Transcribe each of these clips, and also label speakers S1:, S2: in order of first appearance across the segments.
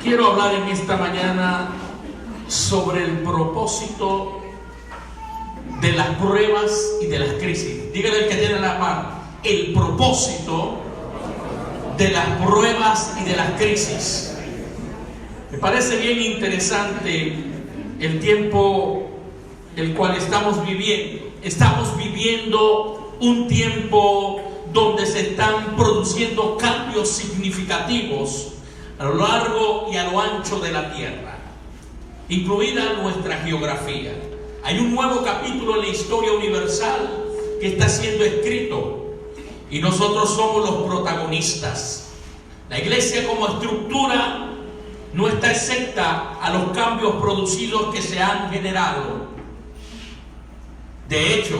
S1: Quiero hablar en esta mañana sobre el propósito de las pruebas y de las crisis. Dígale al que tiene la mano, el propósito de las pruebas y de las crisis. Me parece bien interesante el tiempo el cual estamos viviendo. Estamos viviendo un tiempo donde se están produciendo cambios significativos a lo largo y a lo ancho de la tierra, incluida nuestra geografía. Hay un nuevo capítulo en la historia universal que está siendo escrito y nosotros somos los protagonistas. La iglesia como estructura no está exenta a los cambios producidos que se han generado. De hecho,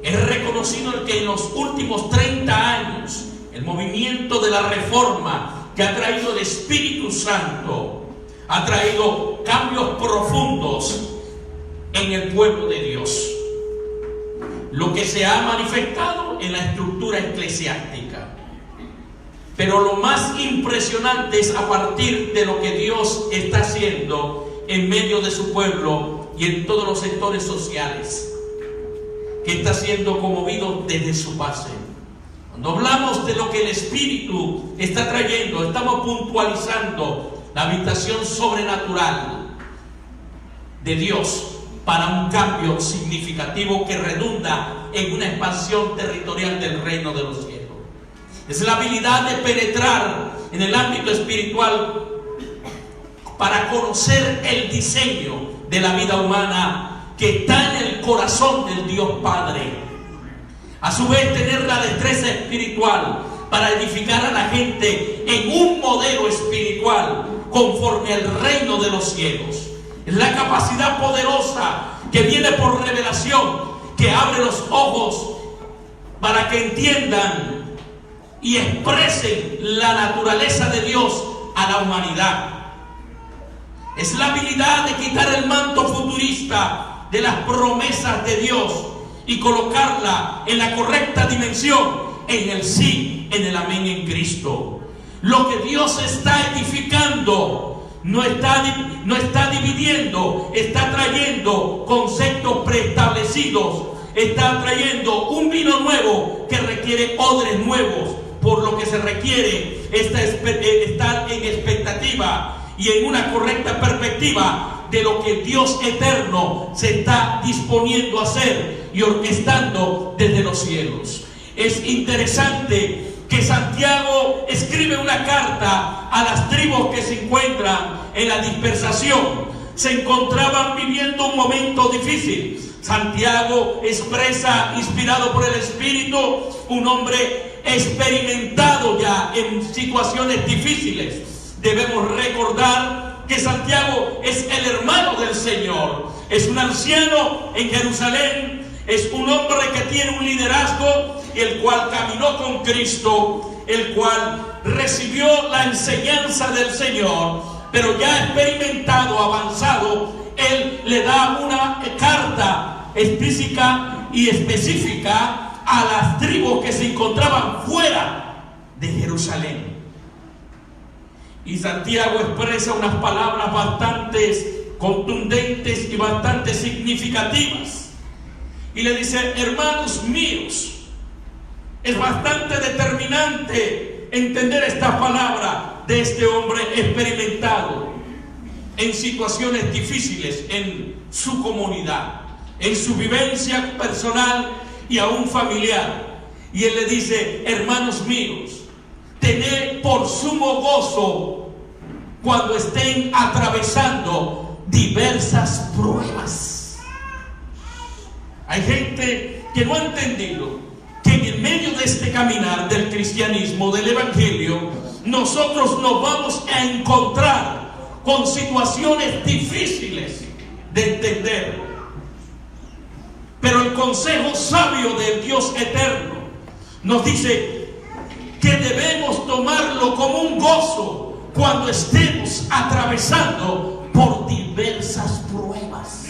S1: es reconocido que en los últimos 30 años el movimiento de la reforma que ha traído el Espíritu Santo ha traído cambios profundos en el pueblo de Dios. Lo que se ha manifestado en la estructura eclesiástica. Pero lo más impresionante es a partir de lo que Dios está haciendo en medio de su pueblo y en todos los sectores sociales, que está siendo conmovido desde su base. Cuando hablamos de lo que el Espíritu está trayendo, estamos puntualizando la habitación sobrenatural de Dios para un cambio significativo que redunda en una expansión territorial del reino de los cielos. Es la habilidad de penetrar en el ámbito espiritual para conocer el diseño de la vida humana que está en el corazón del Dios Padre. A su vez, tener la destreza espiritual para edificar a la gente en un modelo espiritual conforme al reino de los cielos. Es la capacidad poderosa que viene por revelación, que abre los ojos para que entiendan y expresen la naturaleza de Dios a la humanidad. Es la habilidad de quitar el manto futurista de las promesas de Dios y colocarla en la correcta dimensión, en el sí, en el amén en Cristo. Lo que Dios está edificando no está dividiendo, está trayendo conceptos preestablecidos, está trayendo un vino nuevo que requiere odres nuevos, por lo que se requiere estar en expectativa y en una correcta perspectiva de lo que Dios eterno se está disponiendo a hacer y orquestando desde los cielos. Es interesante que Santiago escribe una carta a las tribus que se encuentran en la dispersación. Se encontraban viviendo un momento difícil. Santiago expresa, inspirado por el Espíritu, un hombre experimentado ya en situaciones difíciles. Debemos recordar que Santiago es el hermano del Señor. Es un anciano en Jerusalén. Es un hombre que tiene un liderazgo, el cual caminó con Cristo, el cual recibió la enseñanza del Señor, pero ya experimentado, avanzado, él le da una carta explícita y específica a las tribus que se encontraban fuera de Jerusalén. Y Santiago expresa unas palabras bastante contundentes y bastante significativas. Y le dice: hermanos míos. Es bastante determinante entender esta palabra de este hombre experimentado en situaciones difíciles en su comunidad, en su vivencia personal y aún familiar. Y él le dice: hermanos míos, tened por sumo gozo cuando estén atravesando diversas pruebas. Hay gente que no ha entendido que en medio de este caminar del cristianismo, del evangelio, nosotros nos vamos a encontrar con situaciones difíciles de entender. Pero el consejo sabio del Dios eterno nos dice que debemos tomarlo como un gozo cuando estemos atravesando por diversas pruebas.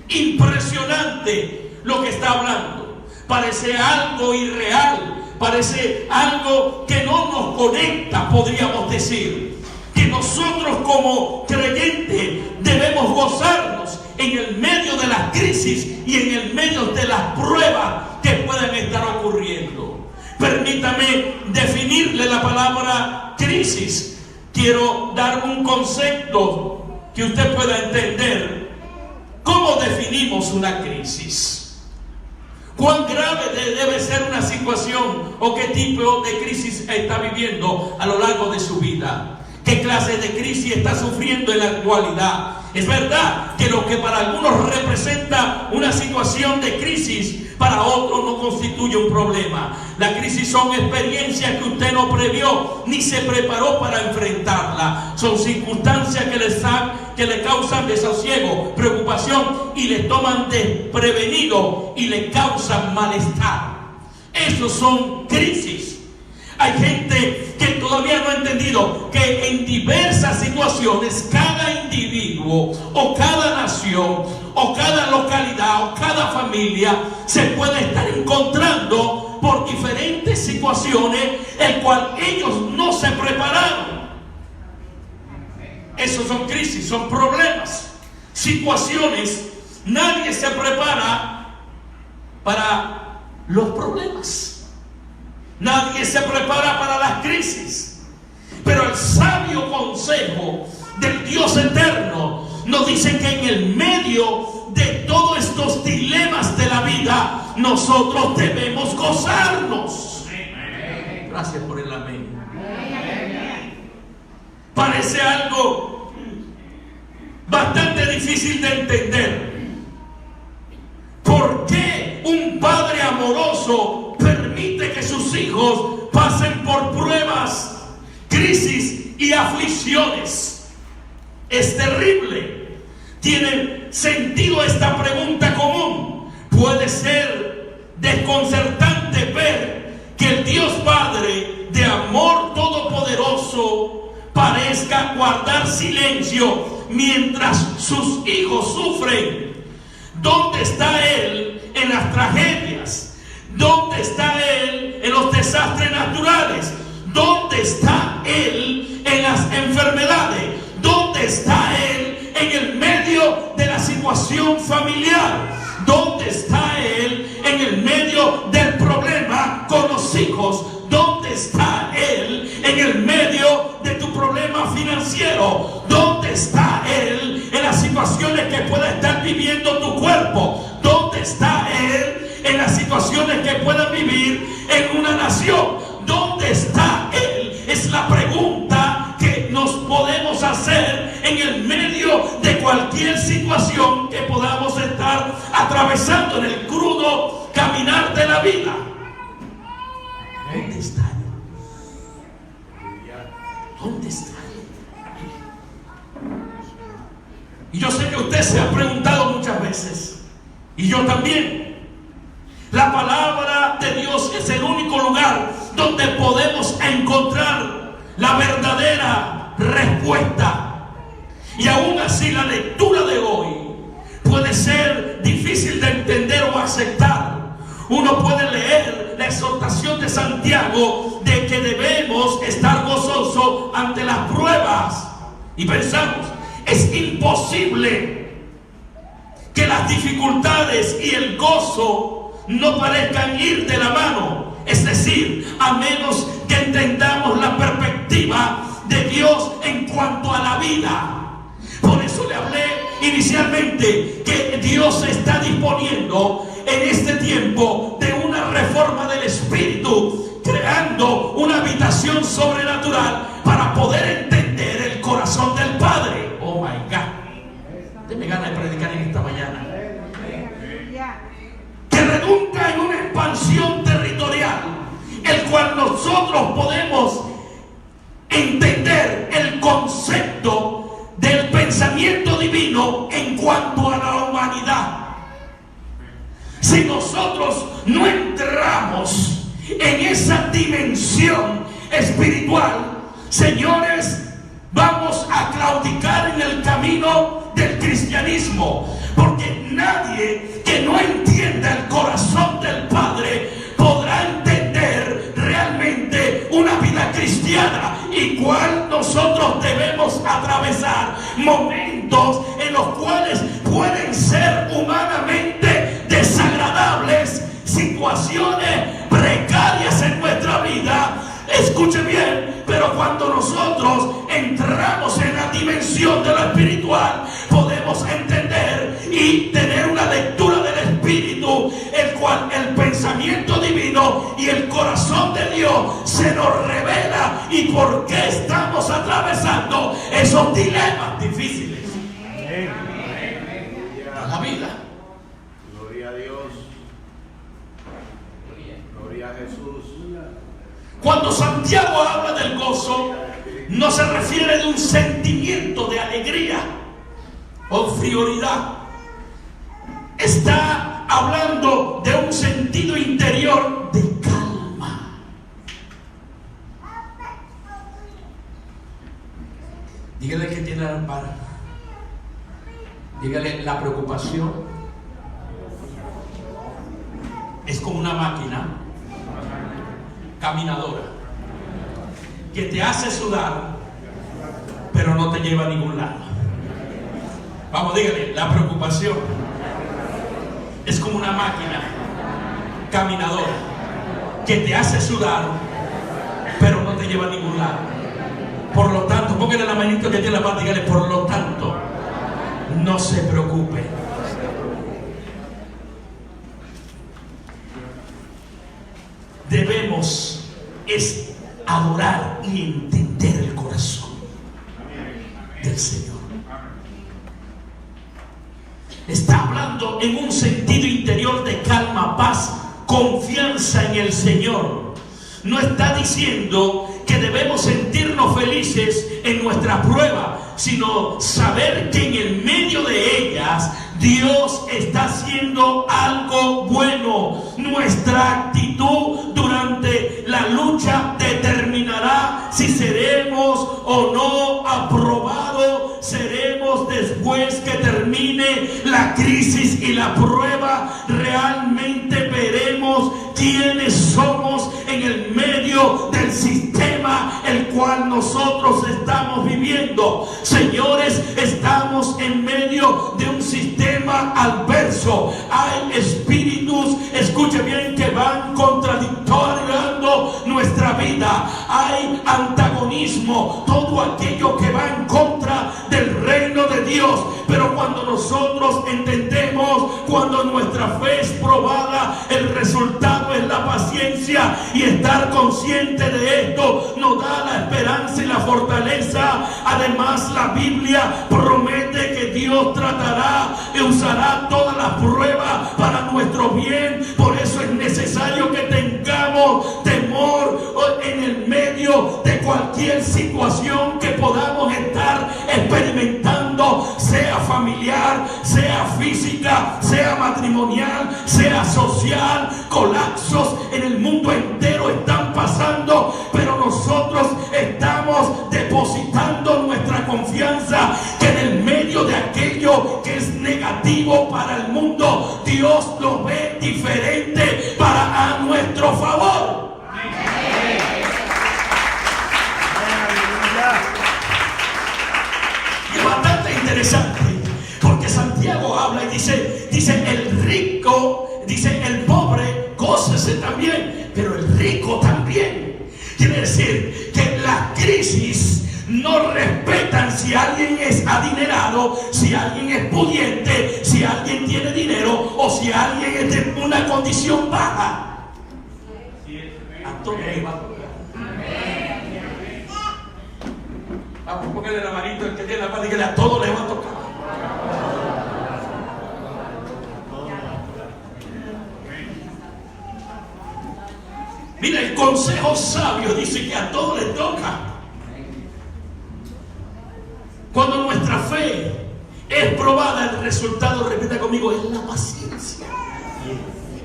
S1: Impresionante lo que está hablando. Parece algo irreal, parece algo que no nos conecta, podríamos decir. que nosotros como creyentes debemos gozarnos en el medio de las crisis y en el medio de las pruebas que pueden estar ocurriendo. Permítame definirle la palabra crisis. Quiero dar un concepto que usted pueda entender. ¿Cómo definimos una crisis? ¿Cuán grave debe ser una situación o qué tipo de crisis está viviendo a lo largo de su vida? ¿Qué clase de crisis está sufriendo en la actualidad? Es verdad que lo que para algunos representa una situación de crisis, para otros no constituye un problema. La crisis son experiencias que usted no previó ni se preparó para enfrentarla. Son circunstancias que le causan desasosiego, preocupación y le toman desprevenido y le causan malestar. Esos son crisis. Hay gente que todavía no ha entendido que en diversas situaciones cada individuo o cada nación o cada localidad o cada familia se puede estar encontrando por diferentes situaciones el cual ellos no se prepararon. Esos son crisis, son problemas, situaciones. Nadie se prepara para los problemas. Nadie se prepara para las crisis. Pero el sabio consejo del Dios eterno nos dice que en el medio de todos estos dilemas de la vida nosotros debemos gozarnos. Gracias por el amén. Parece algo bastante difícil de entender. ¿Por qué un padre amoroso permite que sus hijos pasen por pruebas, crisis y aflicciones? Es terrible. ¿Tiene sentido esta pregunta común? Puede ser desconcertante ver que el Dios Padre de amor todopoderoso parezca guardar silencio mientras sus hijos sufren. ¿Dónde está Él en las tragedias? ¿Dónde está Él en los desastres naturales? ¿Dónde está Él en las enfermedades? ¿Dónde está Él en el medio de la situación familiar? ¿Dónde está Él en el medio del problema con los hijos? ¿Dónde está Él en el medio de tu problema financiero? ¿Dónde está Él en las situaciones que pueda estar viviendo tu cuerpo? ¿Dónde está Él en las situaciones que puedan vivir en una nación? ¿Dónde está Él? Es la pregunta que nos podemos hacer en el medio de cualquier situación que podamos estar atravesando en el crudo caminar de la vida. ¿Dónde está Él? ¿Dónde está Él? Y yo sé que usted se ha preguntado muchas veces, y yo también. La palabra de Dios es el único lugar donde podemos encontrar la verdadera respuesta. Y aún así la lectura de hoy puede ser difícil de entender o aceptar. Uno puede leer la exhortación de Santiago de que debemos estar gozosos ante las pruebas y pensamos, es imposible que las dificultades y el gozo no parezcan ir de la mano. Es decir, a menos que entendamos la perspectiva de Dios en cuanto a la vida. Por eso le hablé inicialmente que Dios está disponiendo en este tiempo de una reforma del espíritu, creando una habitación sobrenatural para poder entender el corazón del Padre. Oh my God. Denme ganas de predicar en esta mañana. Que redunda en una expansión territorial, el cual nosotros podemos entender el concepto del pensamiento divino en cuanto a la humanidad. Si nosotros no entramos en esa dimensión espiritual, señores, vamos a claudicar en el camino del cristianismo, porque nadie que no entienda el corazón del Padre podrá entender realmente una vida cristiana y cuál nosotros debemos atravesar momentos en los cuales pueden ser humanamente desagradables, situaciones precarias en nuestra vida. Escuche bien, pero cuando nosotros entramos en la dimensión de lo espiritual, podemos entender y tener una lectura del Espíritu, el cual el pensamiento divino y el corazón de Dios se nos revela y por qué estamos atravesando esos dilemas difíciles en la vida.
S2: Gloria a Dios. Gloria a Jesús.
S1: Cuando Santiago habla del gozo, no se refiere de un sentimiento de alegría o frivolidad. Está hablando de un sentido interior de calma. Dígale que tiene la par. Dígale, la preocupación es como una máquina caminadora que te hace sudar pero no te lleva a ningún lado. Vamos, dígale, la preocupación es como una máquina caminadora que te hace sudar pero no te lleva a ningún lado. Por lo tanto, póngale la manito que tiene la paz, dígale, por lo tanto, no se preocupe. Debemos es adorar y entender el corazón del Señor. Está hablando en un sentido interior de calma, paz, confianza en el Señor. No está diciendo que debemos sentirnos felices en nuestra prueba, sino saber que en el medio de ellas Dios está haciendo algo bueno. Nuestra actitud durante la lucha determinará si seremos o no aprobados. Seremos después que termine la crisis y la prueba. Realmente veremos quiénes somos en el medio del sistema el cual nosotros estamos viviendo. Señores, estamos en medio de un sistema adverso. Hay espíritus, escuche bien, que van contradictoriando nuestra vida. Hay antagonismo, todo aquello que va en contra del reino de Dios. Pero cuando nosotros entendemos, cuando nuestra fe es probada, el resultado es la paciencia, y estar consciente de esto nos da la esperanza y la fortaleza. Además, la Biblia promete que Dios tratará y usará todas las pruebas para nuestro bien. Por eso es necesario que tengamos temor en el medio de cualquier situación que podamos estar experimentando, sea familiar, sea física, sea matrimonial, sea social. Colapsos en el mundo entero están pasando, pero nosotros estamos depositando nuestra confianza que en el medio de aquello que es negativo para el mundo, Dios lo ve diferente para a nuestro favor. Y es bastante interesante porque Santiago habla y dice el rico, dice el pobre, gócese también, pero el rico también. Quiere decir que las crisis no respetan si alguien es adinerado, si alguien es pudiente, si alguien tiene dinero o si alguien es de una condición baja. A todos les va a tocar. Vamos, póngale la manito el que tiene la paz, dígale, a todos les va a tocar. Mira, el consejo sabio dice que a todos les toca. Cuando nuestra fe es probada, el resultado, repita conmigo, es la paciencia.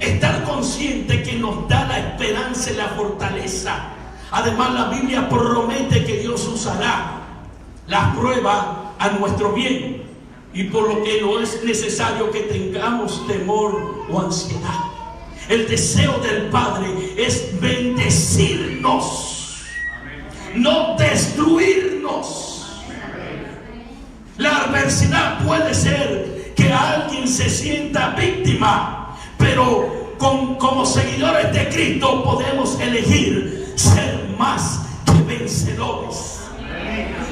S1: Estar consciente que nos da la esperanza y la fortaleza. Además, la Biblia promete que Dios usará las pruebas a nuestro bien, y por lo que no es necesario que tengamos temor o ansiedad. El deseo del Padre es bendecirnos no destruirnos. La adversidad puede ser que alguien se sienta víctima, pero como seguidores de Cristo podemos elegir ser más que vencedores.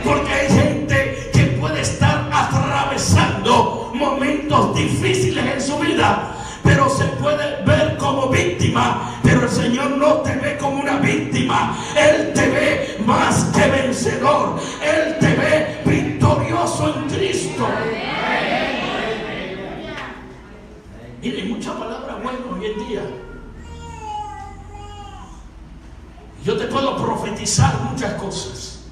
S1: Porque hay gente que puede estar atravesando momentos difíciles en su vida, pero se puede ver como víctima. Pero el Señor no te ve como una víctima. Él te ve más que vencedor. Él te ve victorioso en Cristo. Mire, hay muchas palabras buenas hoy en día. Yo te puedo profetizar muchas cosas.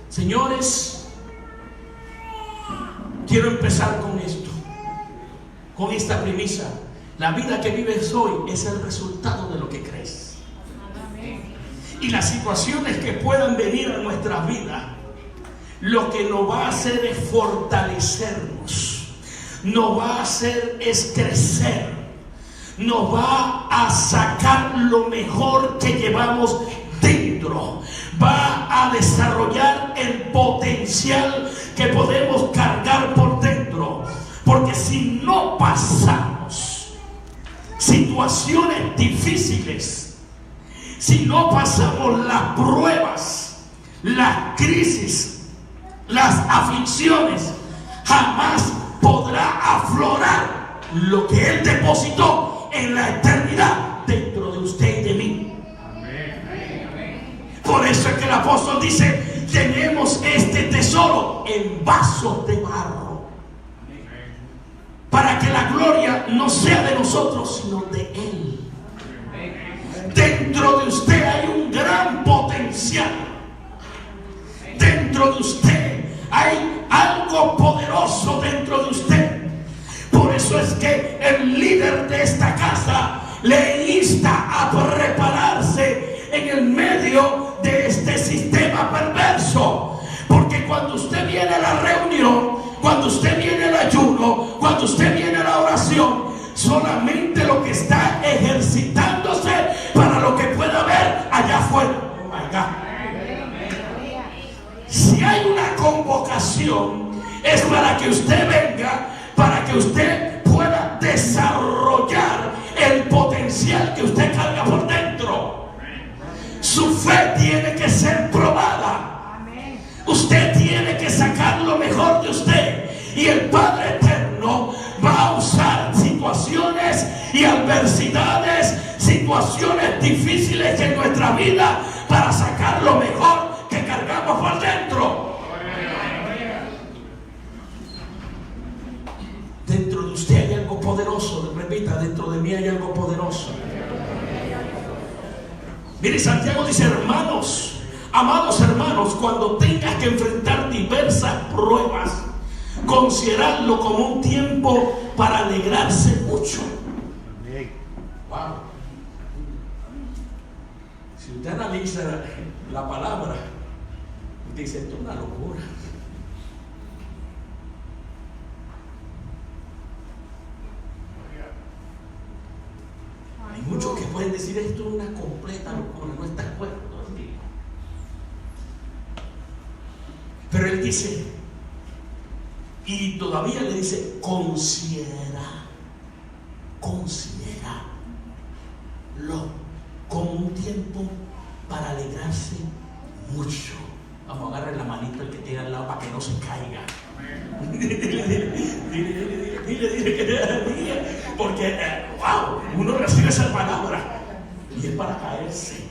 S1: Señores, quiero empezar con esto, con esta premisa. La vida que vives hoy es el resultado de lo que crees. Y las situaciones que puedan venir a nuestras vidas, lo que nos va a hacer es fortalecernos, nos va a hacer es crecer, nos va a sacar lo mejor que llevamos dentro, va a desarrollar el potencial que podemos cargar por dentro. Porque si no pasamos situaciones difíciles, si no pasamos las pruebas, las crisis, las aflicciones, jamás podrá aflorar lo que Él depositó en la eternidad dentro de usted y de mí. Por eso es que el apóstol dice: tenemos este tesoro en vasos de barro, para que la gloria no sea de nosotros, sino de Él. Dentro de usted hay un gran potencial. Dentro de usted hay algo poderoso dentro de usted. Por eso es que el líder de esta casa le insta a prepararse en el medio de este sistema perverso. Porque cuando usted viene a la reunión, cuando usted viene al ayuno, cuando usted viene a la oración, solamente lo que está ejercitándose para lo que pueda haber allá afuera. Oh my God. Si hay una convocación, es para que usted venga, para que usted pueda desarrollar el potencial que usted carga por dentro. Su fe tiene que ser probada. Usted tiene que sacar lo mejor de usted. Y el Padre Eterno va a usar situaciones y adversidades, situaciones difíciles en nuestra vida, para sacar lo mejor que cargamos por dentro. Dentro de usted hay algo poderoso. Repita: dentro de mí hay algo poderoso. Mire, Santiago dice: hermanos, amados hermanos, cuando tengas que enfrentar diversas pruebas, consideradlo como un tiempo para alegrarse mucho. Wow. Si usted analiza la palabra, dice: esto es una locura. Hay muchos que pueden decir: esto es una completa locura, no está de acuerdo. Pero él dice, y todavía le dice: considéralo como un tiempo para alegrarse mucho. Vamos a agarrar la manito el que tiene al lado para que no se caiga. Dile, porque wow, uno recibe esa palabra y es para caerse,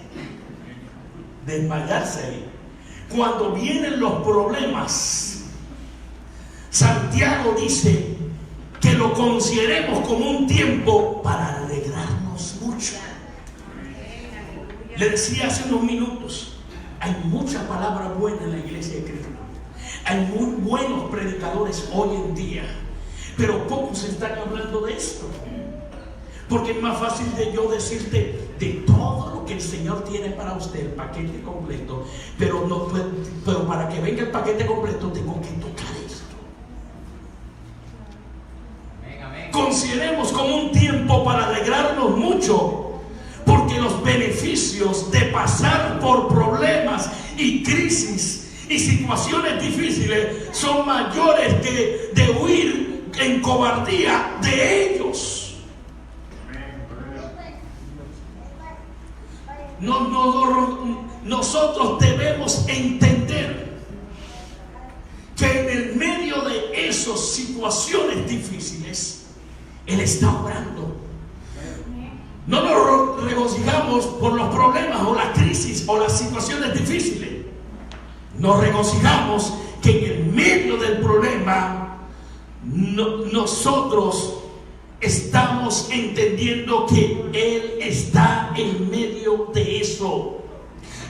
S1: desmayarse ahí. Cuando vienen los problemas, Santiago dice que lo consideremos como un tiempo para alegrarnos mucho. Le decía hace unos minutos, hay mucha palabra buena en la iglesia de Cristo. Hay muy buenos predicadores hoy en día, pero pocos están hablando de esto. Porque es más fácil de yo decirte de todo lo que el Señor tiene para usted, el paquete completo, pero para que venga el paquete completo tengo que tocar esto. Consideremos como un tiempo para alegrarnos mucho, porque los beneficios de y crisis y situaciones difíciles son mayores que de huir en cobardía de ellos. Nosotros debemos entender que en el medio de esas situaciones difíciles Él está obrando. No nos regocijamos por los problemas o la crisis o las situaciones difíciles. Nos regocijamos que en el medio del problema nosotros estamos entendiendo que Él está en medio de eso.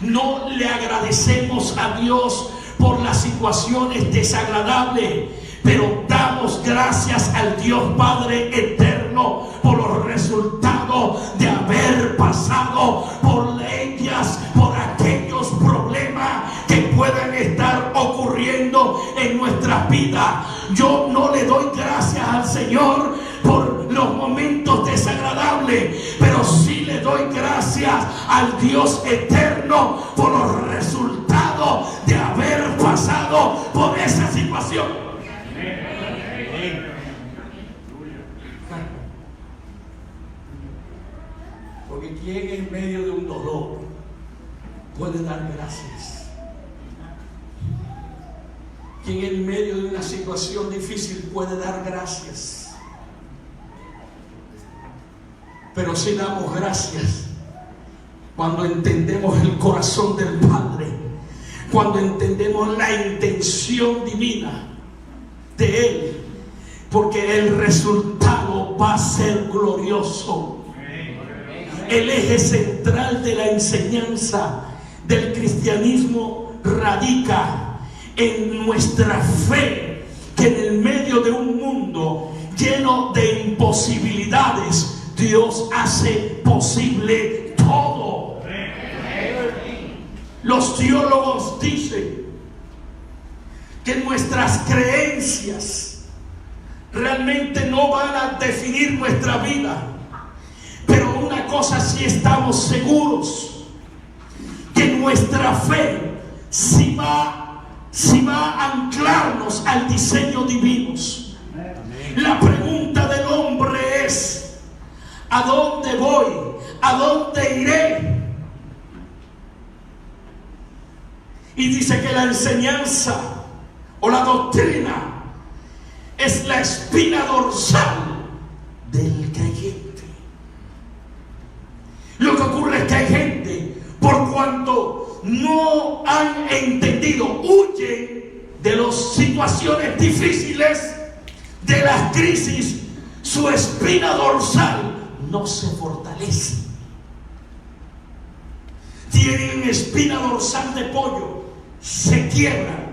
S1: No le agradecemos a Dios por las situaciones desagradables, pero damos gracias al Dios Padre eterno por los resultados de haber pasado por ellas, por aquellos problemas que pueden estar ocurriendo en nuestras vidas. Yo no le doy gracias al Señor por los momentos desagradables, pero sí le doy gracias al Dios eterno por los resultados de haber pasado por esa situación. Porque quien en medio de un dolor puede dar gracias. Quien en medio de una situación difícil puede dar gracias. Pero sí damos gracias cuando entendemos el corazón del Padre, cuando entendemos la intención divina de Él, porque el resultado va a ser glorioso. El eje central de la enseñanza del cristianismo radica en nuestra fe, que en el medio de un mundo lleno de imposibilidades, Dios hace posible todo. Los teólogos dicen que nuestras creencias realmente no van a definir nuestra vida, pero una cosa sí estamos seguros, que nuestra fe sí va a anclarnos al diseño divino. La pregunta del hombre es: ¿a dónde voy? ¿A dónde iré? Y dice que la enseñanza o la doctrina es la espina dorsal del creyente. Lo que ocurre es que hay gente, por cuanto no han entendido, huyen de las situaciones difíciles, de las crisis, su espina dorsal no se fortalece. Tienen espina dorsal de pollo, se quiebran.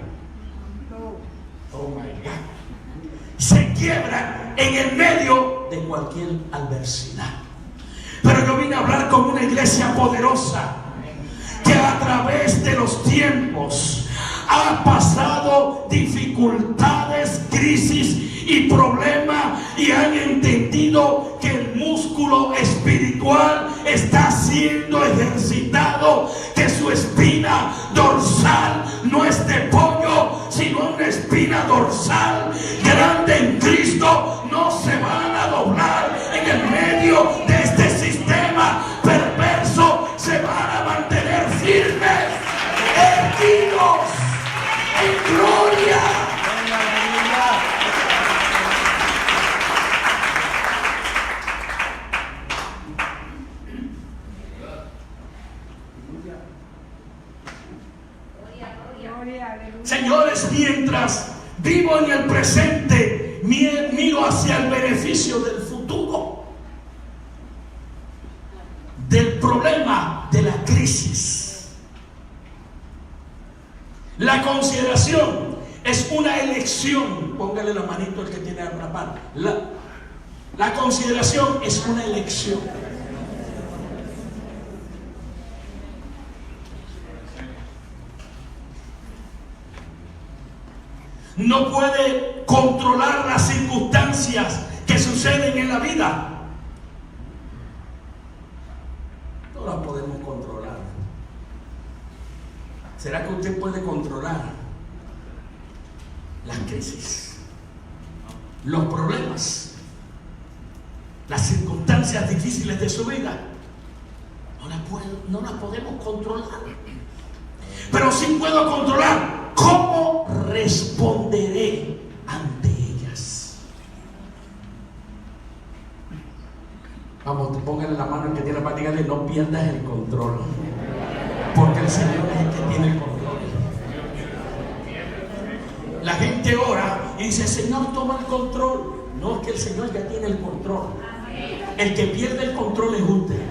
S1: Oh my God. Se quiebran en el medio de cualquier adversidad. Pero yo vine a hablar con una iglesia poderosa que a través de los tiempos ha pasado dificultades, crisis y problemas, y han entendido que el músculo espiritual está siendo ejercitado, que su espina dorsal no es de pollo, sino una espina dorsal grande en Cristo. No se van a doblar en el medio de este sistema perverso, se van a mantener firmes, erguidos en gloria. Señores, mientras vivo en el presente, miro hacia el beneficio del futuro, del problema, de la crisis. La consideración es una elección. Póngale la manito al que tiene una mano. La consideración es una elección. No puede controlar las circunstancias que suceden en la vida. No las podemos controlar. ¿Será que usted puede controlar las crisis, los problemas, las circunstancias difíciles de su vida? No las podemos controlar. Pero sí puedo controlar cómo responderé ante ellas. Vamos, póngale la mano al que tiene para dígale: no pierdas el control, porque el Señor es el que tiene el control. La gente ora y dice: Señor, toma el control. No, es que el Señor ya tiene el control. El que pierde el control es usted.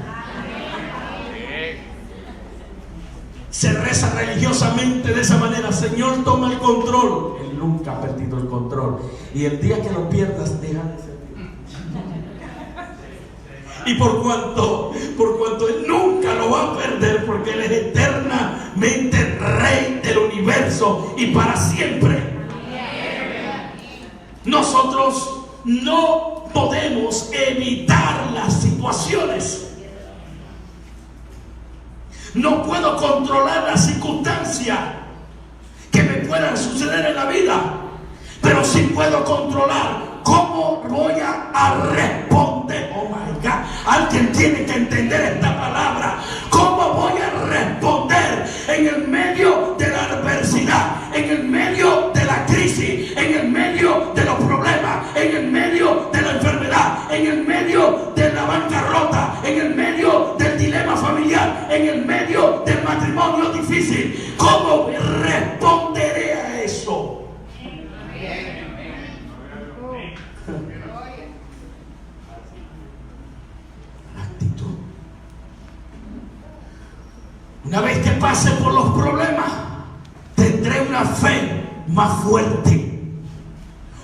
S1: Se reza religiosamente de esa manera: Señor, toma el control. Él nunca ha perdido el control, y el día que lo pierdas, deja de ser Dios. Y por cuanto Él nunca lo va a perder, porque Él es eternamente Rey del universo y para siempre, nosotros no podemos evitar las situaciones. No puedo controlar las circunstancias que me puedan suceder en la vida, pero sí puedo controlar cómo voy a responder. Oh my God, alguien tiene que entender esta palabra. ¿Cómo voy a responder en el medio de la adversidad, en el medio de la crisis, en el medio de los problemas, en el medio de la enfermedad, en el medio de la bancarrota, en el medio del dilema familiar, en el medio del matrimonio difícil? ¿Cómo responderé a eso? Actitud. Una vez que pase por los problemas, tendré una fe más fuerte,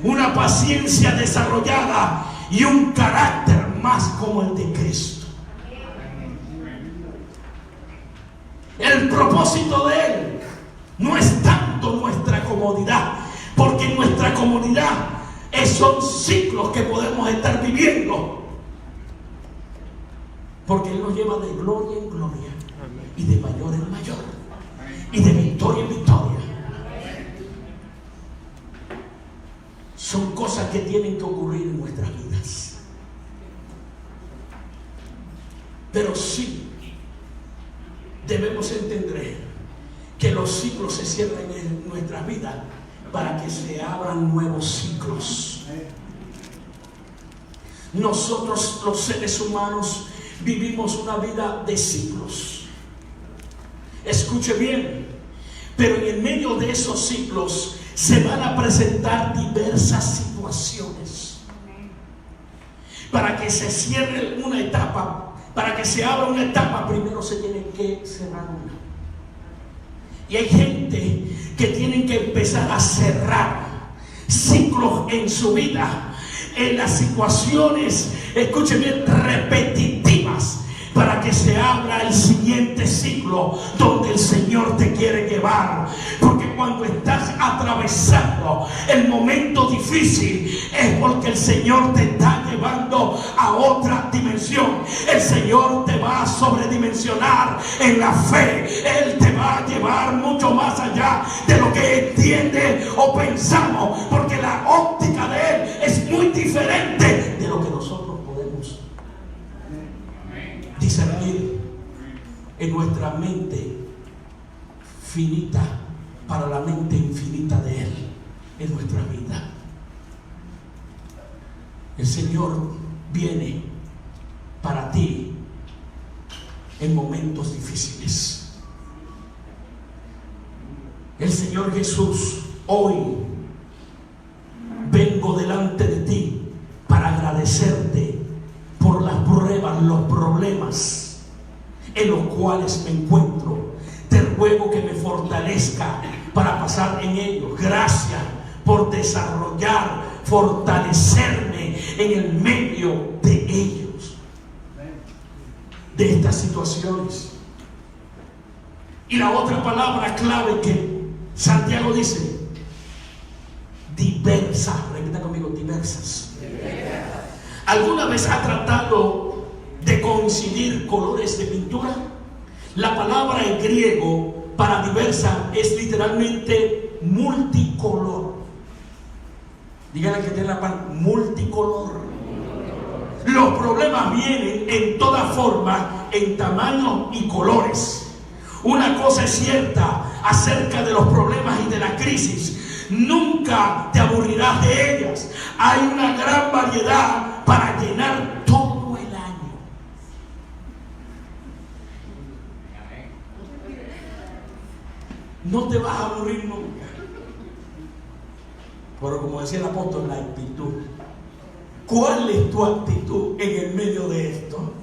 S1: una paciencia desarrollada y un carácter más como el de Cristo. El propósito de Él no es tanto nuestra comodidad, porque nuestra comodidad son ciclos que podemos estar viviendo, porque Él nos lleva de gloria en gloria y de mayor en mayor y de victoria en victoria. Son cosas que tienen que ocurrir en nuestras vidas, pero sí debemos entender que los ciclos se cierran en nuestras vidas para que se abran nuevos ciclos. Nosotros, los seres humanos, vivimos una vida de ciclos. Escuche bien, pero en el medio de esos ciclos se van a presentar diversas situaciones. Para que se cierre una etapa, para que se abra una etapa, primero se tiene que cerrar una. Y hay gente que tienen que empezar a cerrar ciclos en su vida, en las situaciones, escuchen bien, repetitivas, para que se abra el siguiente ciclo donde el Señor te quiere llevar. Porque cuando estás atravesando el momento difícil, es porque el Señor te está llevando a otra dimensión. El Señor te va a sobredimensionar en la fe. Él te va a llevar mucho más allá de lo que entiende o pensamos, porque la óptica de Él es muy diferente de lo que nosotros podemos discernir en nuestra mente finita para la mente infinita de Él en nuestra vida. El Señor viene para ti en momentos difíciles. El Señor Jesús: hoy vengo delante de ti para agradecerte por las pruebas, los problemas en los cuales me encuentro. Te ruego que me fortalezca para pasar en ellos. Gracias por desarrollar, fortalecerme en el medio de ellos, de estas situaciones. Y la otra palabra clave que Santiago dice: diversas. Repita conmigo: diversas. ¿Alguna vez ha tratado de coincidir colores de pintura? La palabra en griego para diversa es literalmente multicolor. Díganle que tiene la palabra multicolor. Los problemas vienen en toda forma, en tamaño y colores. Una cosa es cierta acerca de los problemas y de la crisis: nunca te aburrirás de ellas. Hay una gran variedad para llenar todo el año. No te vas a aburrir nunca. Pero como decía el apóstol, la actitud. ¿Cuál es tu actitud en el medio de esto?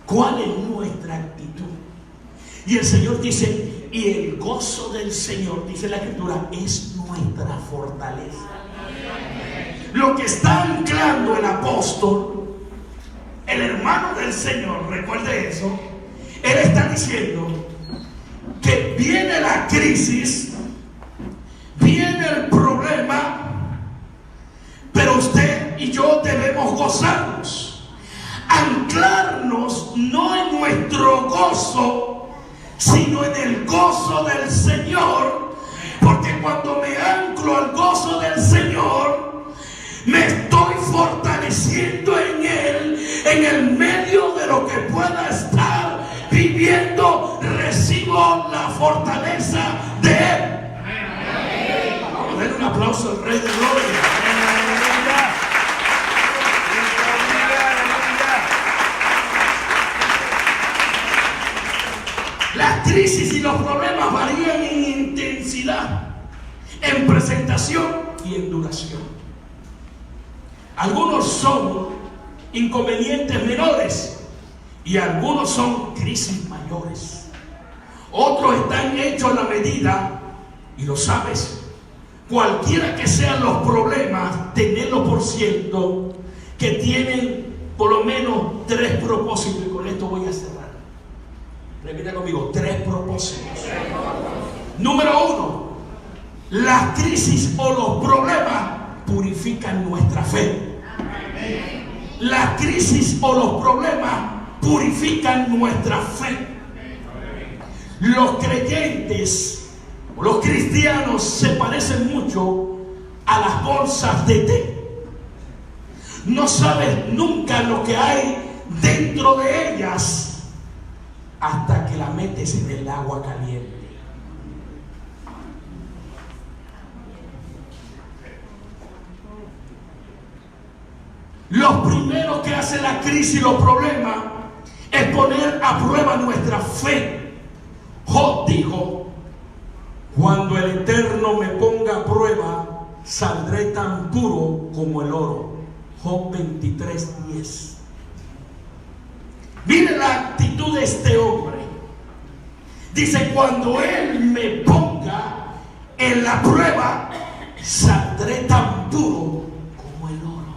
S1: ¿Cuál es nuestra actitud? Y el Señor dice, y el gozo del Señor, dice la Escritura, es nuestra fortaleza. Lo que está anclando el apóstol, el hermano del Señor, recuerde eso, él está diciendo que viene la crisis, viene el problema, pero usted y yo debemos gozarnos, anclarnos no en nuestro gozo, sino en el gozo del Señor, porque cuando me anclo al gozo del Señor, me estoy fortaleciendo en Él, en el medio de lo que pueda estar viviendo, recibo la fortaleza de Él. Vamos a darle un aplauso al Rey de Gloria. Las crisis y los problemas varían en intensidad, en presentación y en duración. Algunos son inconvenientes menores y algunos son crisis mayores. Otros están hechos a la medida, y lo sabes, cualquiera que sean los problemas, tenedlo por cierto que tienen por lo menos 3 propósitos, y con esto voy a cerrar. Repita conmigo, 3 propósitos. Número 1, las crisis o los problemas purifican nuestra fe. Las crisis o los problemas purifican nuestra fe. Los creyentes, los cristianos, se parecen mucho a las bolsas de té. No sabes nunca lo que hay dentro de ellas hasta que la metes en el agua caliente. Lo primero que hace la crisis y los problemas es poner a prueba nuestra fe. Job dijo, cuando el Eterno me ponga a prueba, saldré tan puro como el oro. Job 23:10. Mire la actitud de este hombre. Dice, cuando Él me ponga en la prueba, saldré tan puro como el oro.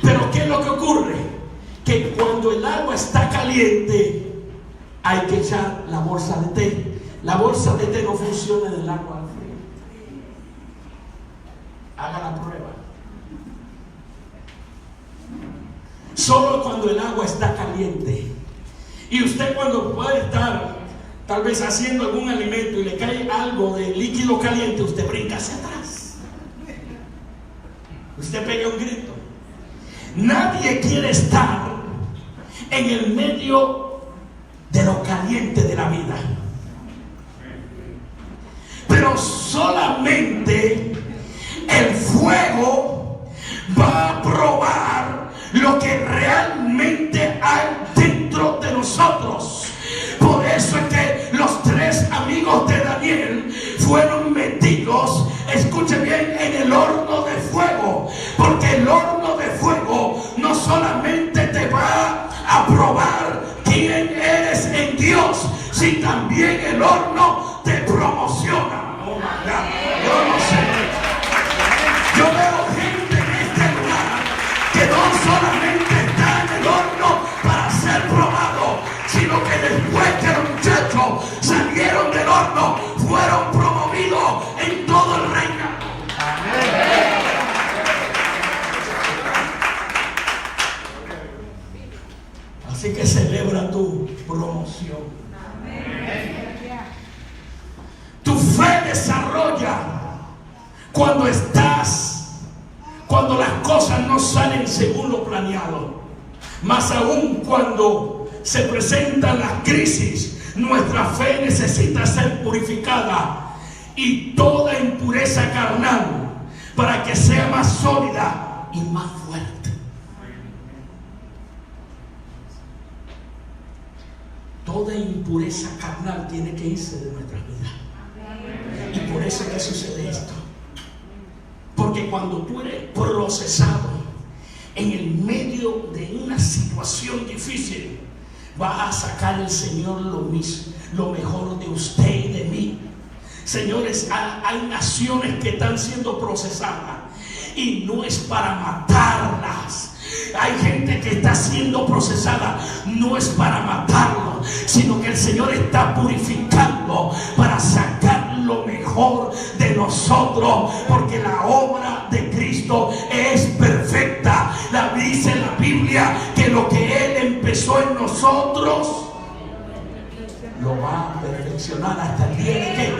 S1: Pero ¿qué es lo que ocurre? Que cuando el agua está caliente, hay que echar la bolsa de té. La bolsa de té no funciona en el agua fría. Haga la prueba. Solo cuando el agua está caliente. Y usted, cuando puede estar tal vez haciendo algún alimento y le cae algo de líquido caliente, usted brinca hacia atrás. Usted pega un grito. Nadie quiere estar en el medio de lo caliente de la vida. Pero solamente el fuego va a probar lo que realmente hay dentro de nosotros. Por eso es que los 3 amigos de Daniel fueron metidos, escuche bien, en el horno de fuego, porque el horno de fuego no solamente te va a probar quién eres en Dios, sino también el horno te promociona. Oh my God. Yo no sé, yo veo gente en este lugar que no solamente está en el horno para ser probado, sino que después que los muchachos salieron del horno, fueron promovidos en todo el reino. Así que celebra tu promoción. planeado. Más aún cuando se presentan las crisis, nuestra fe necesita ser purificada y toda impureza carnal para que sea más sólida y más fuerte. Toda impureza carnal tiene que irse de nuestras vidas. Y por eso es que sucede esto. Porque cuando tú eres procesado en el medio de una situación difícil, va a sacar el Señor lo mejor de usted y de mí. Señores, hay naciones que están siendo procesadas y no es para matarlas. Hay gente que está siendo procesada, no es para matarlo, sino que el Señor está purificando para sacar lo mejor de nosotros, porque la obra de Cristo es perfecta. Dice la Biblia que lo que Él empezó en nosotros lo va a perfeccionar hasta el día de que.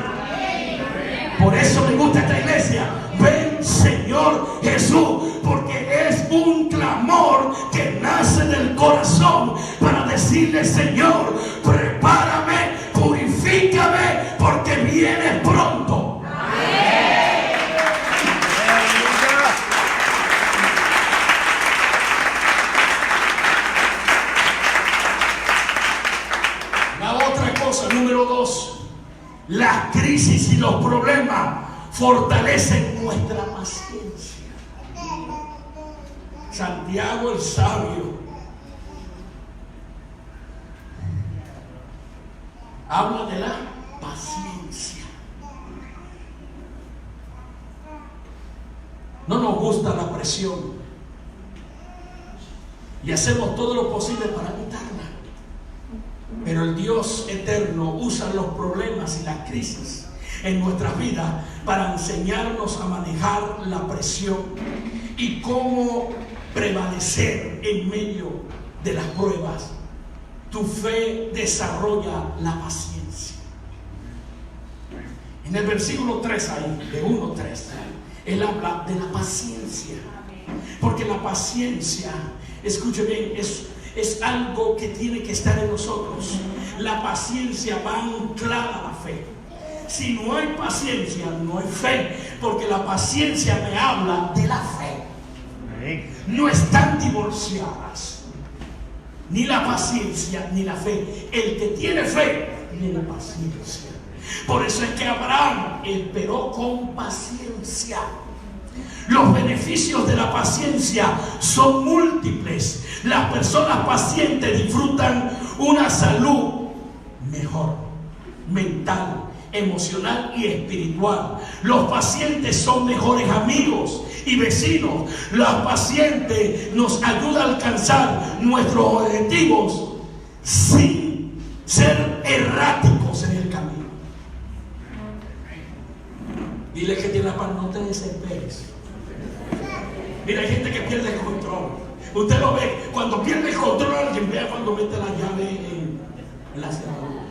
S1: Por eso me gusta esta iglesia. Ven, Señor Jesús, porque es un clamor que nace del corazón para decirle: Señor, prepárame, purifícame, porque viene pronto. La otra cosa, número 2. Las crisis y los problemas fortalecen nuestra paciencia. Santiago el sabio habla de la paciencia. No nos gusta la presión y hacemos todo lo posible para evitarla. Pero el Dios eterno usa los problemas y las crisis en nuestras vidas para enseñarnos a manejar la presión y cómo prevalecer en medio de las pruebas. Tu fe desarrolla la paciencia. En el versículo 3 ahí, de 1:3, él habla de la paciencia. Porque la paciencia, escuche bien, es algo que tiene que estar en nosotros. La paciencia va anclada a la fe. Si no hay paciencia, no hay fe, porque la paciencia me habla de la fe. No están divorciadas, ni la paciencia ni la fe. El que tiene fe tiene paciencia. Por eso es que Abraham esperó con paciencia. Los beneficios de la paciencia son múltiples. Las personas pacientes disfrutan una salud mejor, mental, emocional y espiritual. Los pacientes son mejores amigos y vecinos. Los pacientes nos ayudan a alcanzar nuestros objetivos sin ser erráticos en el camino. Dile que tiene la paz, no te desesperes. Mira, hay gente que pierde el control. Usted lo ve, cuando pierde el control, alguien vea cuando mete la llave en la cerradura.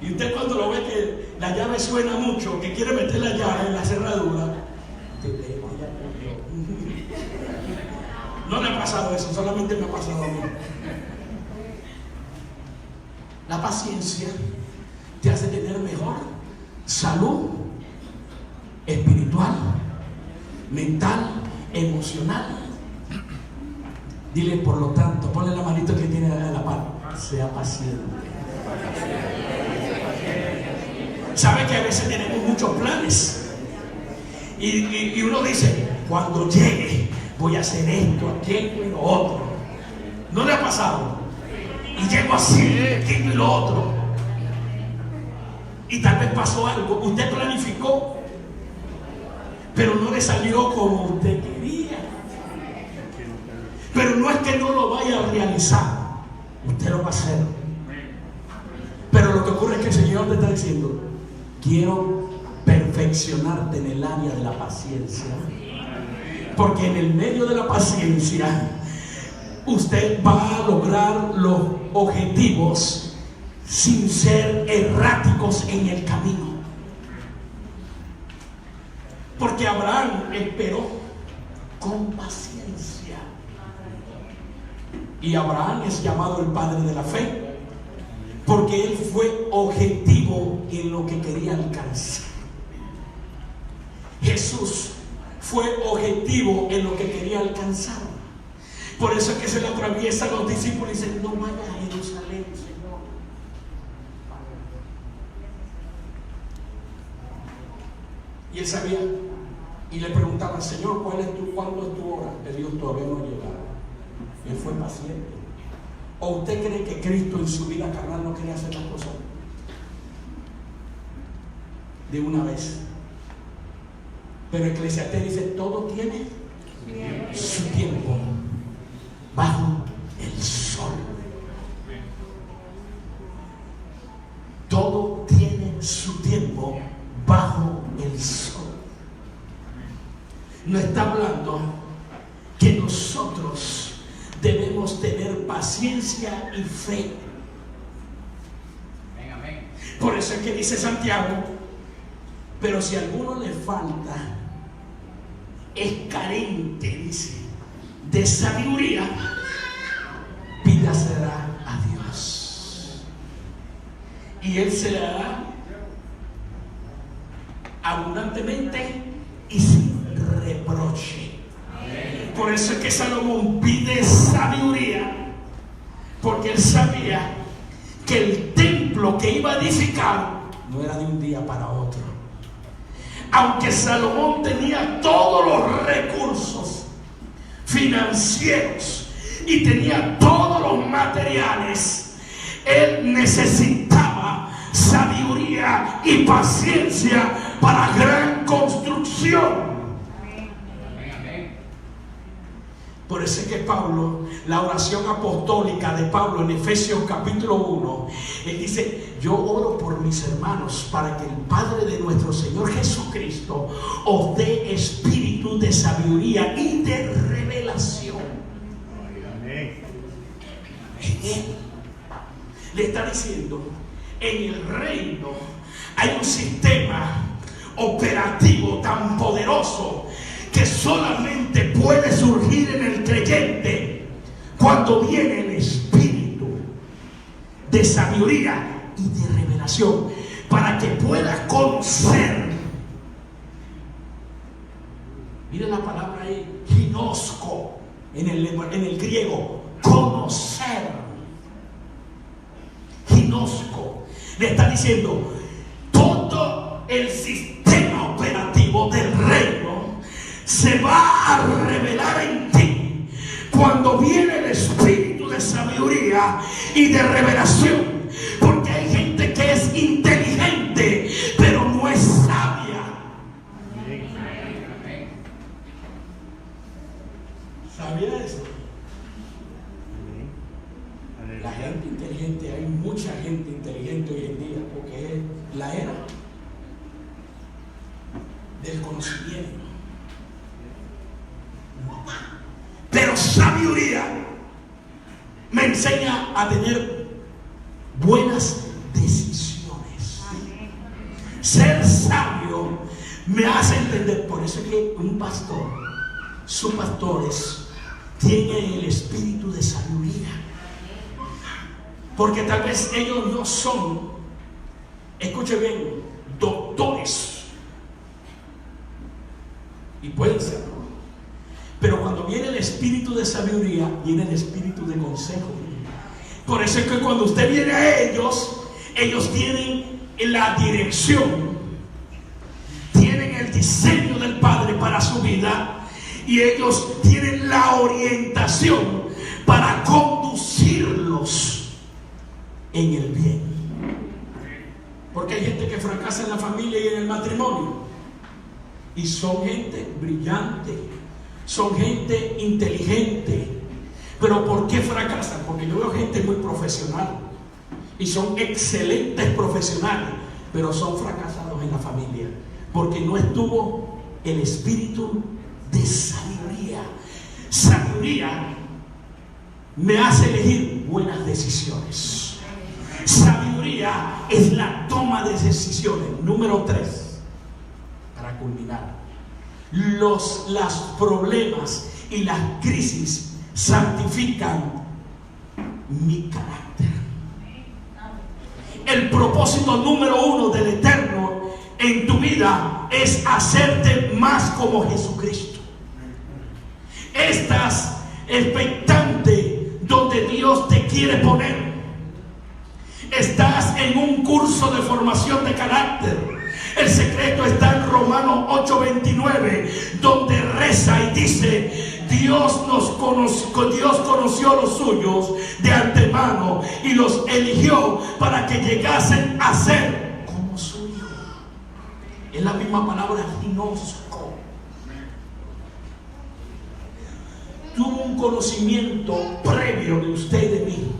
S1: Y usted cuando lo ve que la llave suena mucho, que quiere meter la llave en la cerradura, no le ha pasado eso, solamente me ha pasado a mí. La paciencia te hace tener mejor salud espiritual, mental, emocional. Dile, por lo tanto, ponle la manito que tiene a la par, sea paciente. Sabe que a veces tenemos muchos planes y uno dice: cuando llegue voy a hacer esto, aquello y lo otro. ¿No le ha pasado? Y llego así, aquello y lo otro. Y tal vez pasó algo, usted planificó, pero no le salió como usted quería. Pero no es que no lo vaya a realizar, usted lo va a hacer. Pero lo que ocurre es que el Señor te está diciendo: quiero perfeccionarte en el área de la paciencia, porque en el medio de la paciencia usted va a lograr los objetivos sin ser erráticos en el camino. Porque Abraham esperó con paciencia. Y Abraham es llamado el padre de la fe, porque él fue objetivo en lo que quería alcanzar. Jesús fue objetivo en lo que quería alcanzar. Por eso es que se le atraviesa a los discípulos y dice: no vayas a Jerusalén, Señor. Y él sabía, y le preguntaban: Señor, ¿cuándo es tu hora? Él dijo: todavía no ha llegado. Él fue paciente. ¿O usted cree que Cristo en su vida carnal no quería hacer las cosas de una vez? Pero Eclesiastés dice: todo tiene su tiempo bajo el sol. Todo tiene su tiempo bajo el sol. No está hablando que nosotros debemos tener paciencia y fe. Por eso es que dice Santiago: pero si a alguno le falta, es carente, dice, de sabiduría, pídasela a Dios, y Él se le dará abundantemente y sin reproche. Por eso es que Salomón pide sabiduría, porque él sabía que el templo que iba a edificar no era de un día para otro. Aunque Salomón tenía todos los recursos financieros y tenía todos los materiales, él necesitaba sabiduría y paciencia para gran construcción. Por eso es que Pablo, la oración apostólica de Pablo en Efesios capítulo 1, él dice: yo oro por mis hermanos para que el Padre de nuestro Señor Jesucristo os dé espíritu de sabiduría y de revelación. En él le está diciendo: en el reino hay un sistema operativo tan poderoso que solamente puede surgir en el creyente cuando viene el espíritu de sabiduría y de revelación, para que pueda conocer. Miren la palabra ahí, ginosco, en el griego, conocer. Ginosco. Le está diciendo: todo el sistema operativo del reino se va a revelar en ti cuando viene el espíritu de sabiduría y de revelación. Porque hay gente que es inteligente, pero no es sabia. ¿Sabía eso? La gente inteligente, hay mucha gente inteligente hoy en día, porque es la era del conocimiento. Pero sabiduría me enseña a tener buenas decisiones. Ser sabio me hace entender. Por eso es que un pastor, sus pastores tienen el espíritu de sabiduría, porque tal vez ellos no son, escuche bien, doctores, y pueden serlo. Pero cuando viene el espíritu de sabiduría, viene el espíritu de consejo. Por eso es que cuando usted viene a ellos, ellos tienen la dirección, tienen el diseño del Padre para su vida, y ellos tienen la orientación para conducirlos en el bien. Porque hay gente que fracasa en la familia y en el matrimonio, y son gente brillante, son gente inteligente. Pero ¿por qué fracasan? Porque yo veo gente muy profesional y son excelentes profesionales, pero son fracasados en la familia porque no estuvo el espíritu de sabiduría. Sabiduría me hace elegir buenas decisiones. Sabiduría es la toma de decisiones. Número 3, para culminar. los problemas y las crisis santifican mi carácter. El propósito número 1 del Eterno en tu vida es hacerte más como Jesucristo. Estás expectante donde Dios te quiere poner. Estás en un curso de formación de carácter. El secreto está en Romanos 8:29, donde reza y dice: Dios conoció a los suyos de antemano y los eligió para que llegasen a ser como su hijo. Es la misma palabra, ginosco. Tuvo un conocimiento previo de usted y de mí,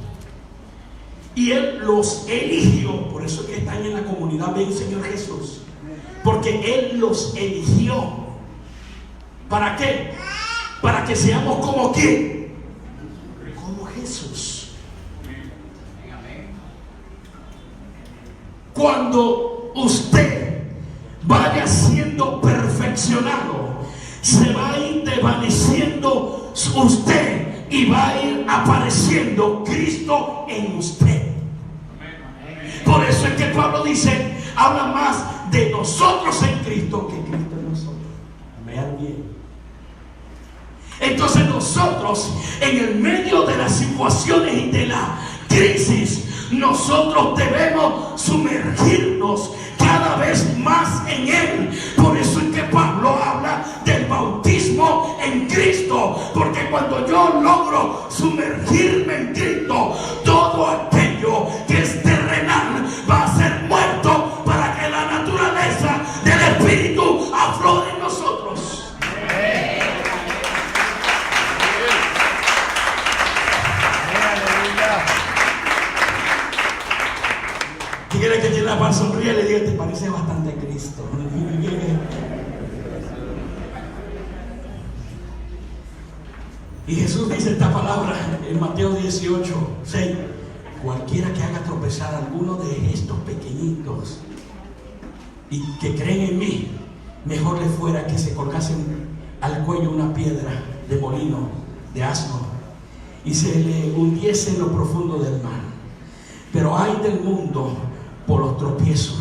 S1: y Él los eligió. Por eso es que están en la comunidad del Señor Jesús, porque Él los eligió. ¿Para qué? Para que seamos como ¿quién? Como Jesús. Cuando usted vaya siendo perfeccionado, se va a ir desvaneciendo usted y va a ir apareciendo Cristo en usted. Por eso es que Pablo dice, habla más de nosotros en Cristo que Cristo en nosotros. Vean bien. Entonces nosotros, en el medio de las situaciones y de la crisis, nosotros debemos sumergirnos cada vez más en Él. Por eso es que Pablo habla del bautismo en Cristo, porque cuando yo logro sumergirme en Cristo, todo aquello que es terrenal va a ser muerto para que la naturaleza del Espíritu aflore en nosotros. Quiere que tiene la par sonríe y le diga: te parece bastante a Cristo. Y Jesús dice esta palabra en Mateo 18:6: cualquiera que haga tropezar a alguno de estos pequeñitos y que creen en mí, mejor le fuera que se colgasen al cuello una piedra de molino de asno y se le hundiese en lo profundo del mar. Pero ay del mundo por los tropiezos,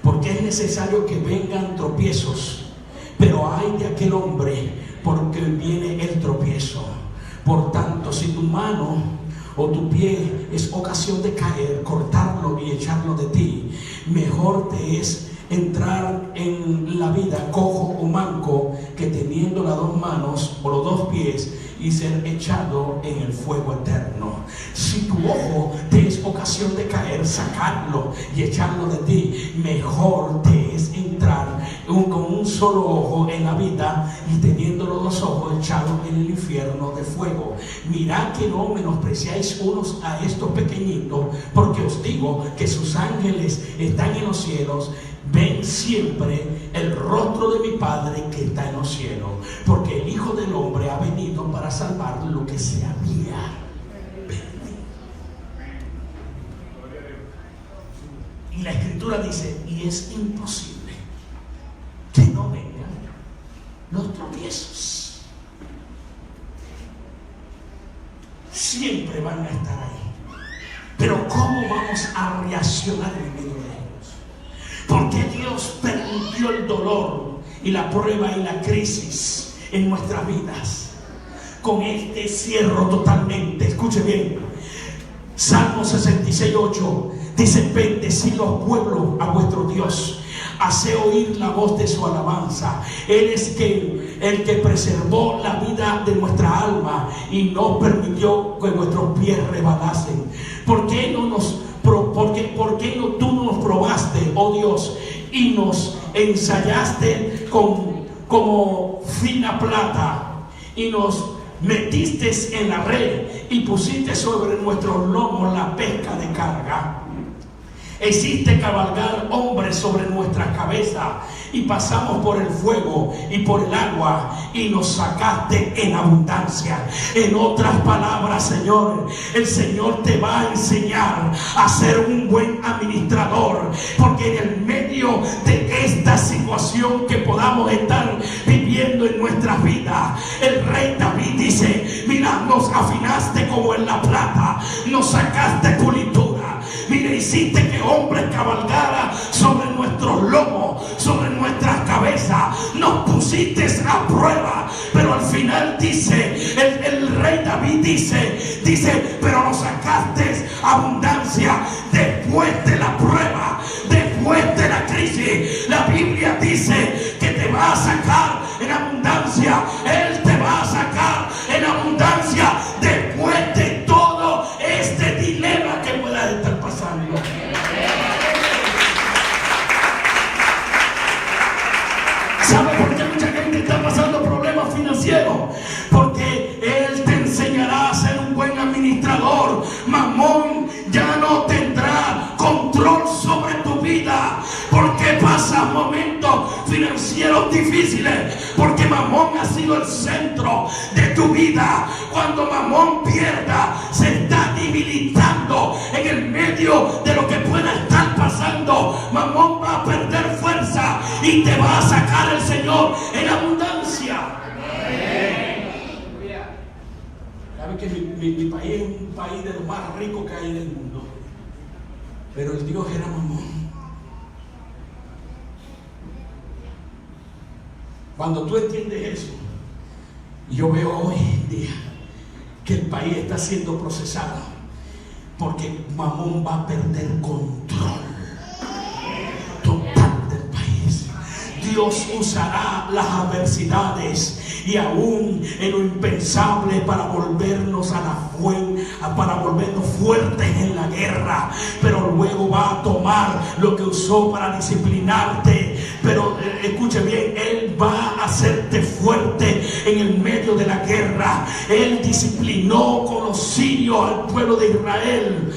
S1: porque es necesario que vengan tropiezos, pero ay de aquel hombre porque viene el tropiezo. Por tanto, si tu mano o tu pie es ocasión de caer, cortarlo y echarlo de ti. Mejor te es entrar en la vida cojo o manco que teniendo las dos manos o los dos pies y ser echado en el fuego eterno. Si tu ojo te es ocasión de caer, sacarlo y echarlo de ti. Mejor te es entrar con un solo ojo en la vida y teniendo los dos ojos echados en el infierno de fuego. Mirad que no menospreciáis unos a estos pequeñitos, porque os digo que sus ángeles están en los cielos, ven siempre el rostro de mi Padre que está en los cielos, porque el Hijo del Hombre ha venido para salvar lo que se había perdido. Y la Escritura dice, y es imposible que no vengan los tropiezos. Siempre van a estar ahí. Pero ¿cómo vamos a reaccionar en medio de ellos? Porque Dios permitió el dolor y la prueba y la crisis en nuestras vidas. Con este cierro totalmente. Escuche bien. Salmo 66:8 dice: bendecid los pueblos a vuestro Dios, hace oír la voz de su alabanza. Él es el que preservó la vida de nuestra alma y no permitió que nuestros pies resbalasen. ¿Por qué no tú nos probaste, oh Dios, y nos ensayaste como fina plata, y nos metiste en la red y pusiste sobre nuestros lomos la pesca de carga? Hiciste cabalgar hombres sobre nuestra cabeza y pasamos por el fuego y por el agua y nos sacaste en abundancia. En otras palabras, Señor, el Señor te va a enseñar a ser un buen administrador, porque en el medio de esta situación que podamos estar viviendo en nuestras vidas, el rey David dice: mira, nos afinaste como en la plata, nos sacaste pulitura. Mira, hiciste que hombres cabalgaran sobre nuestros lomos, sobre nuestras cabezas. Nos pusiste a prueba, pero al final dice, el rey David dice, pero nos sacaste abundancia después de la prueba, después de la crisis. La Biblia dice que te va a sacar en abundancia. Él te va a sacar en abundancia después de todo este dilema que puedas estar pasando. ¿Sabe por qué mucha gente está pasando problemas financieros? Porque Él te enseñará a ser un buen administrador. Mamón ya no tendrá control sobre tu vida, porque pasas momentos financieros difíciles, porque Mamón ha sido el centro de tu vida. Cuando Mamón pierda, se está debilitando en el medio de lo que pueda estar pasando. Mamón va a perder fuerza y te va a sacar el Señor en abundancia. Saben que mi país es un país de lo más rico que hay en el mundo, pero el Dios era Mamón. Cuando tú entiendes eso, yo veo hoy en día que el país está siendo procesado, porque Mamón va a perder control total del país. Dios usará las adversidades y aún en lo impensable para volvernos para volvernos fuertes en la guerra, pero luego va a tomar lo que usó para disciplinarte. Pero escuche bien, Él va a hacerte fuerte en el medio de la guerra. Él disciplinó con los sirios al pueblo de Israel.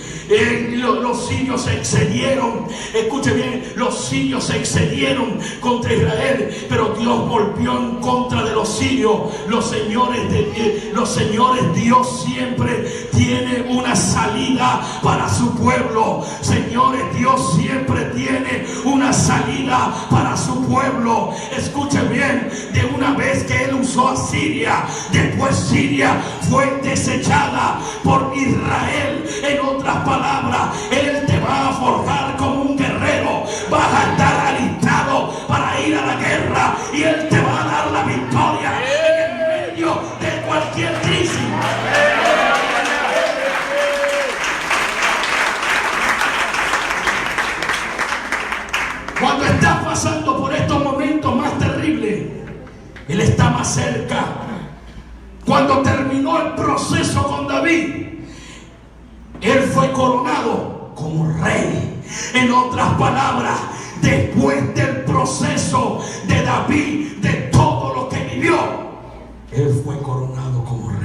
S1: Los sirios se excedieron, escuche bien, los sirios se excedieron contra Israel, pero Dios volvió en contra de los sirios. Los señores, Dios siempre tiene una salida para su pueblo. Señores, Dios siempre tiene una salida para su pueblo. Escuche bien, de una vez que Él usó a Siria, después Siria fue desechada por Israel. En otras palabras, Él te va a forjar como un guerrero. Vas a estar alistado para ir a la guerra y Él te va a dar la victoria en el medio de cualquier crisis. Cuando estás pasando por estos momentos más terribles, Él está más cerca. Cuando terminó el proceso con David, Él fue coronado como rey. En otras palabras, después del proceso de David, de todo lo que vivió, Él fue coronado como rey.